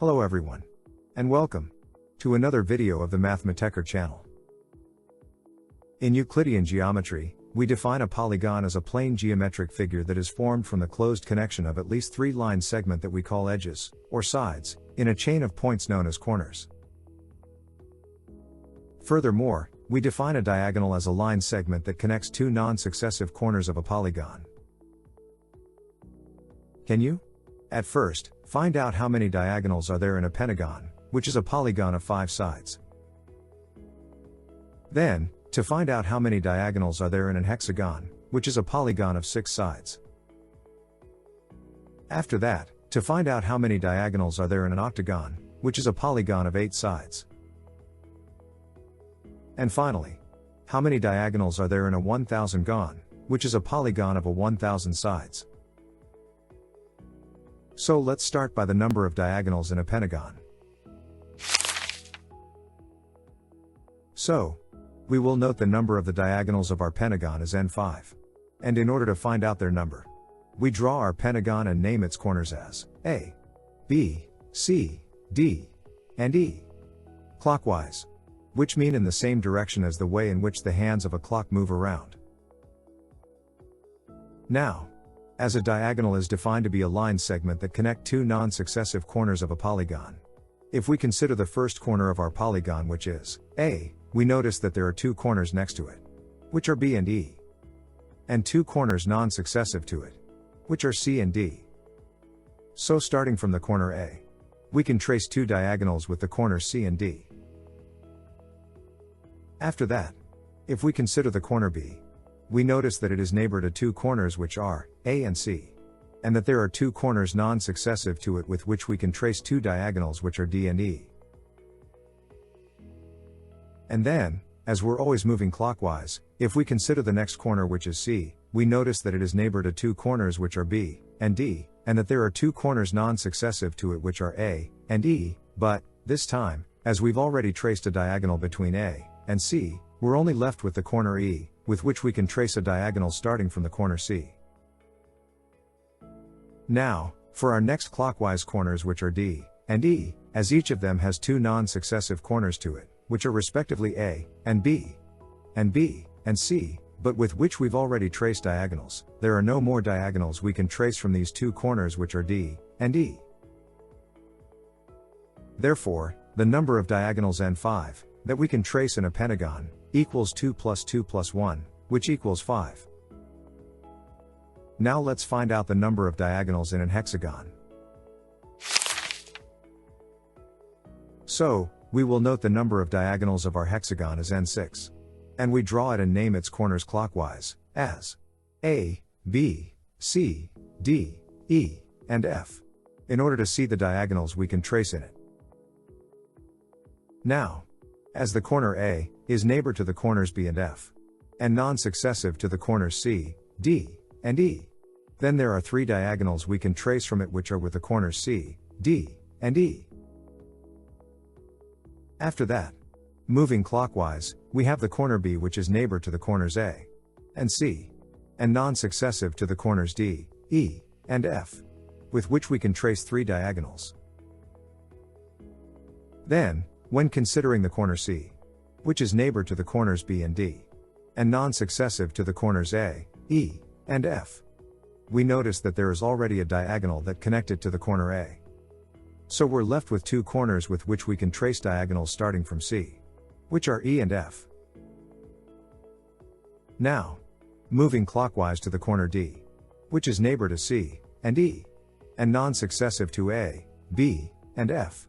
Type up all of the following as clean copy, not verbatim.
Hello everyone, and welcome to another video of the Mathmetecher channel. In Euclidean geometry, we define a polygon as a plane geometric figure that is formed from the closed connection of at least three line segment that we call edges, or sides, in a chain of points known as corners. Furthermore, we define a diagonal as a line segment that connects two non-successive corners of a polygon. Can you? At first, find out how many diagonals are there in a pentagon, which is a polygon of 5 sides. Then, to find out how many diagonals are there in an hexagon, which is a polygon of 6 sides. After that, to find out how many diagonals are there in an octagon, which is a polygon of 8 sides. And finally, how many diagonals are there in a 1000gon, which is a polygon of 1000 sides. So let's start by the number of diagonals in a pentagon. So, we will note the number of the diagonals of our pentagon is n5. And in order to find out their number, we draw our pentagon and name its corners as A, B, C, D, and E, clockwise, which mean in the same direction as the way in which the hands of a clock move around. Now, as a diagonal is defined to be a line segment that connect two non-successive corners of a polygon. If we consider the first corner of our polygon, which is A, we notice that there are two corners next to it, which are B and E, and two corners non-successive to it, which are C and D. So starting from the corner A, we can trace two diagonals with the corners C and D. After that, if we consider the corner B, we notice that it is neighbor to two corners which are A and C, and that there are two corners non-successive to it with which we can trace two diagonals which are D and E. And then, as we're always moving clockwise, if we consider the next corner which is C, we notice that it is neighbor to two corners which are B and D, and that there are two corners non-successive to it which are A and E, but, this time, as we've already traced a diagonal between A and C, we're only left with the corner E, with which we can trace a diagonal starting from the corner C. Now, for our next clockwise corners which are D and E, as each of them has two non-successive corners to it, which are respectively A and B and C, but with which we've already traced diagonals, there are no more diagonals we can trace from these two corners which are D and E. Therefore, the number of diagonals n5, that we can trace in a pentagon, equals 2 plus 2 plus 1, which equals 5. Now let's find out the number of diagonals in an hexagon. So, we will note the number of diagonals of our hexagon is n6. And we draw it and name its corners clockwise, as A, B, C, D, E, and F, in order to see the diagonals we can trace in it. Now, as the corner A is neighbor to the corners B and F, and non-successive to the corners C, D, and E, then there are three diagonals we can trace from it which are with the corners C, D, and E. After that, moving clockwise, we have the corner B which is neighbor to the corners A and C, and non-successive to the corners D, E, and F, with which we can trace three diagonals. Then, when considering the corner C, which is neighbor to the corners B and D, and non-successive to the corners A, E, and F, we notice that there is already a diagonal that connected to the corner A. So we're left with two corners with which we can trace diagonals starting from C, which are E and F. Now, moving clockwise to the corner D, which is neighbor to C and E, and non-successive to A, B, and F,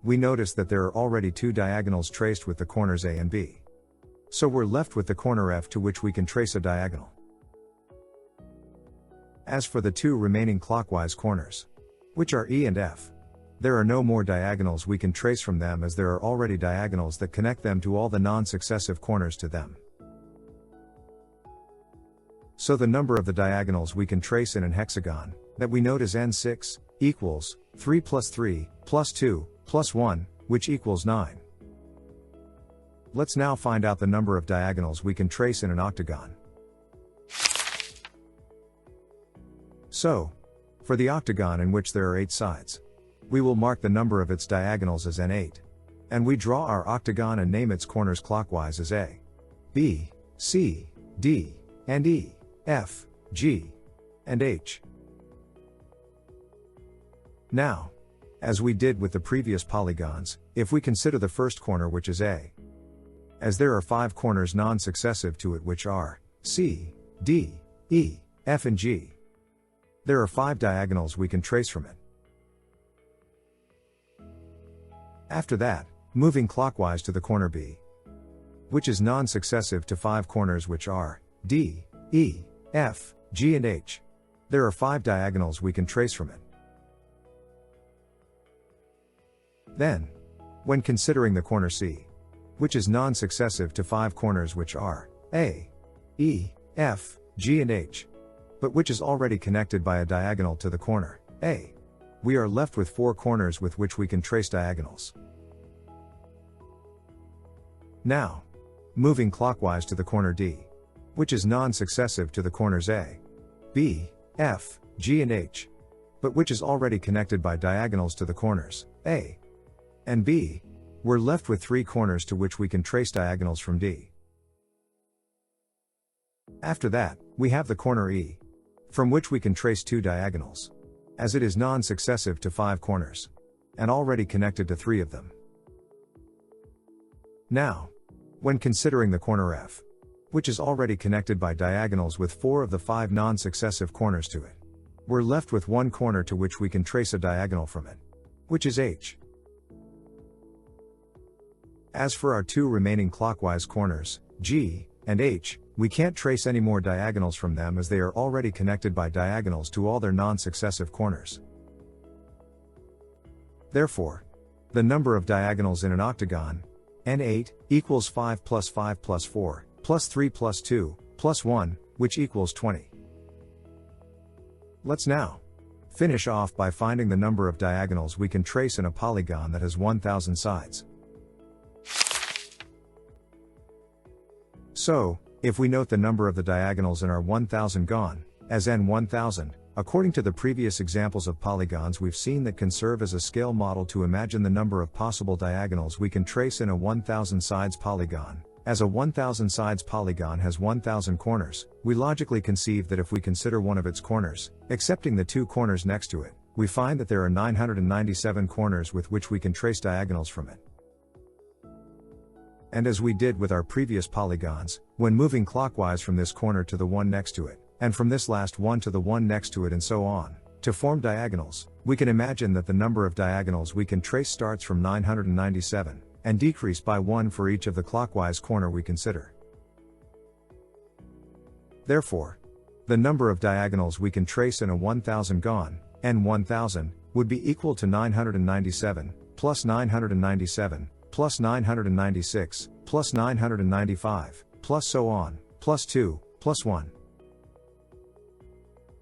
we notice that there are already two diagonals traced with the corners A and B. So we're left with the corner F to which we can trace a diagonal. As for the two remaining clockwise corners, which are E and F, there are no more diagonals we can trace from them as there are already diagonals that connect them to all the non-successive corners to them. So the number of the diagonals we can trace in an hexagon, that we note as n6, equals 3 plus 3, plus 2, plus 1, which equals 9. Let's now find out the number of diagonals we can trace in an octagon. So, for the octagon in which there are 8 sides, We will mark the number of its diagonals as n8. And we draw our octagon and name its corners clockwise as A, B, C, D, and E, F, G, and H. Now, as we did with the previous polygons, if we consider the first corner, which is A, as there are 5 corners non-successive to it, which are C, D, E, F, and G, there are 5 diagonals we can trace from it. After that, moving clockwise to the corner B, which is non-successive to 5 corners, which are D, E, F, G, and H, there are 5 diagonals we can trace from it. Then, when considering the corner C, which is non-successive to 5 corners, which are A, E, F, G, and H, but which is already connected by a diagonal to the corner A, we are left with 4 corners with which we can trace diagonals. Now, moving clockwise to the corner D, which is non-successive to the corners A, B, F, G, and H, but which is already connected by diagonals to the corners A and B, we're left with 3 corners to which we can trace diagonals from D. After that, we have the corner E, from which we can trace 2 diagonals, as it is non-successive to 5 corners, and already connected to 3 of them. Now, when considering the corner F, which is already connected by diagonals with 4 of the 5 non-successive corners to it, we're left with 1 corner to which we can trace a diagonal from it, which is H. As for our 2 remaining clockwise corners, G and H, we can't trace any more diagonals from them, as they are already connected by diagonals to all their non-successive corners. Therefore, the number of diagonals in an octagon, n8, equals 5 plus 5 plus 4, plus 3 plus 2, plus 1, which equals 20. Let's now finish off by finding the number of diagonals we can trace in a polygon that has 1000 sides. So, if we note the number of the diagonals in our 1000 gon, as n1000, according to the previous examples of polygons we've seen that can serve as a scale model to imagine the number of possible diagonals we can trace in a 1000 sides polygon. As a 1000 sides polygon has 1000 corners, we logically conceive that if we consider one of its corners, excepting the 2 corners next to it, we find that there are 997 corners with which we can trace diagonals from it. And as we did with our previous polygons, when moving clockwise from this corner to the one next to it, and from this last one to the one next to it and so on, to form diagonals, we can imagine that the number of diagonals we can trace starts from 997, and decrease by 1 for each of the clockwise corner we consider. Therefore, the number of diagonals we can trace in a 1000 gon, n1000, would be equal to 997, plus 997, plus 996, plus 995, plus so on, plus 2, plus 1.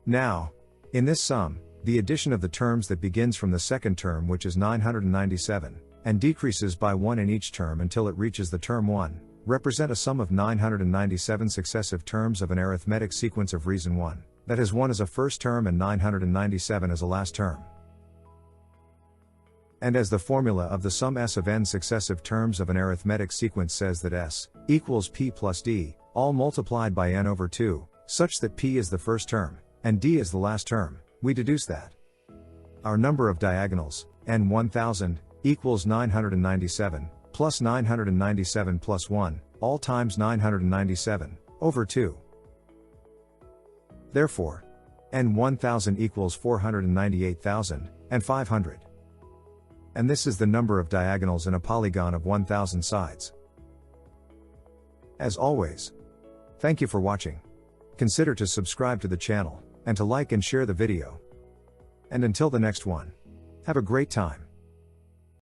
Now, in this sum, the addition of the terms that begins from the second term, which is 997, and decreases by 1 in each term until it reaches the term 1, represent a sum of 997 successive terms of an arithmetic sequence of reason 1, that has 1 as a first term and 997 as a last term. And as the formula of the sum S of n successive terms of an arithmetic sequence says that S equals P plus D, all multiplied by n over 2, such that P is the first term, and D is the last term, we deduce that our number of diagonals, n1000, equals 997, plus 997 plus 1, all times 997, over 2. Therefore, n1000 equals 498,500. And this is the number of diagonals in a polygon of 1000 sides. As always, thank you for watching. Consider to subscribe to the channel, and to like and share the video. And until the next one, have a great time.